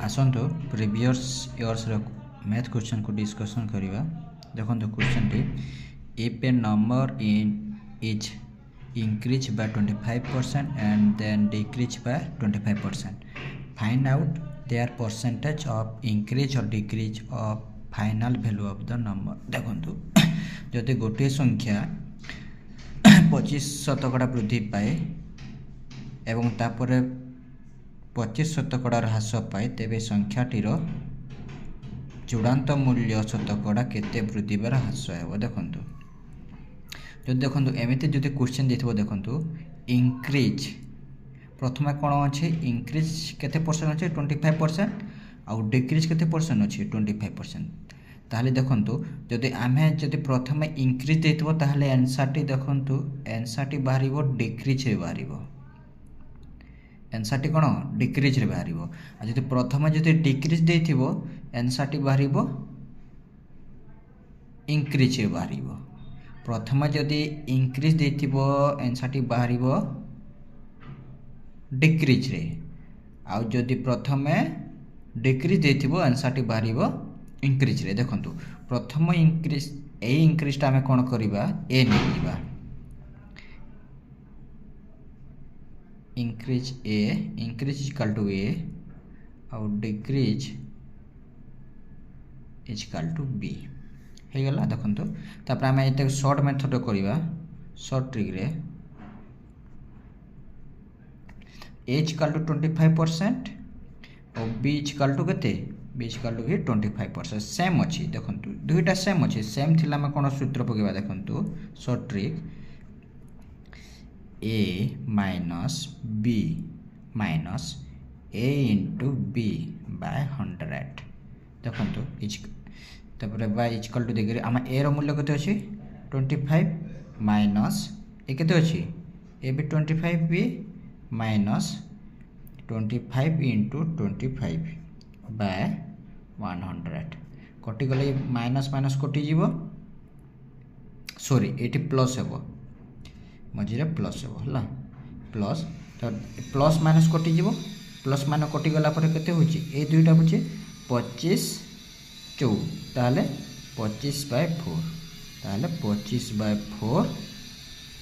आसतु previous years math question को discussion करवा। देखो question T if a number is increase by 25% and then decrease by 25%, find out there percentage of increase और decrease of final value of the number. देखो जदि गोटे संख्या 25% वृद्धि पाए एवं तापर 25% ह्रास पाए, तेबे संख्याटीर चूड़ांत मूल्य शतकड़ा केते वृद्धि बार ह्रास हो। देखंतु जो देखंतु एमिति जदि क्वेश्चन देथिबो, देखंतु इंक्रीज प्रथमे कोन अछि, इंक्रीज केते परसेंट अछि 25% आउ डिक्रीज केते परसेंट अछि 25%। ताहले देखंतु जदि आमे जदि प्रथमे इंक्रीज देथिबो ताहले आंसर टी देखंतु आंसर टी बाहरिबो डिक्रीज रे बाहरिबो, आंसर टी कोन डिक्रीज रे बाहरिबो। आ जदि प्रथमे जदि डिक्रीज देथिबो आंसर टी बाहरिबो इंक्रीज रे बाहरिबो। प्रथमे जदि इंक्रीज देथिबो आंसर टी बाहरिबो डिक्रीज रे, आ जदि प्रथमे डिक्रीज देथिबो आंसर टी बाहरिबो इंक्रीज रे। देखंतु प्रथम इंक्रीज ए इंक्रीज ता हमें कोन करिबा ए नै दिबा, इंक्रीज ए इंक्रीज इक्वल टू ए और डिक्रीज इक्वल टू बी हे गला। देखंतु तापर हमें एते शॉर्ट मेथड करिबा, शॉर्ट ट्रिक रे ए इक्वल टू 25% और बी इक्वल टू केते, बी इक्वल टू 25% सेम अछि। देखंतु दुईटा सेम अछि, सेम थिला में कोन सूत्र पकेबा। देखंतु short trick a minus b minus a into b by 100। देखंतु तापर बाय इक्वल टू देखिरे आम a रो मूल्य केते अछि 25 माइनस ए केते अछि ए भी 25 b माइनस 25 इंटू 25 बाय 100 कटि गले माइनस माइनस कटि जीवो, सॉरी एटी प्लस हेबो मझे प्लस हेबो हला प्लस, तो प्लस माइनस कटि जीवो, प्लस माइनस कटि गला पर केते होची ए दुईटा होची 25 4 ताले 25/4 ताले 25/4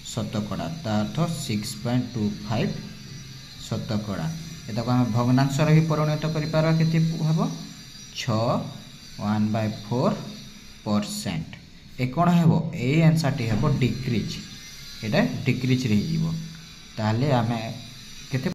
शतकड़ा, ता अर्थ 6.25 शतकड़ा। एटा को हम भग्नांश रे भी परिणत करि पारा, केते हबो 6 1/4%। ए कोन हेबो ए आंसर टी हेबो डिक्रीज, एटा डिक्रीज रे जीवो। ताले आमे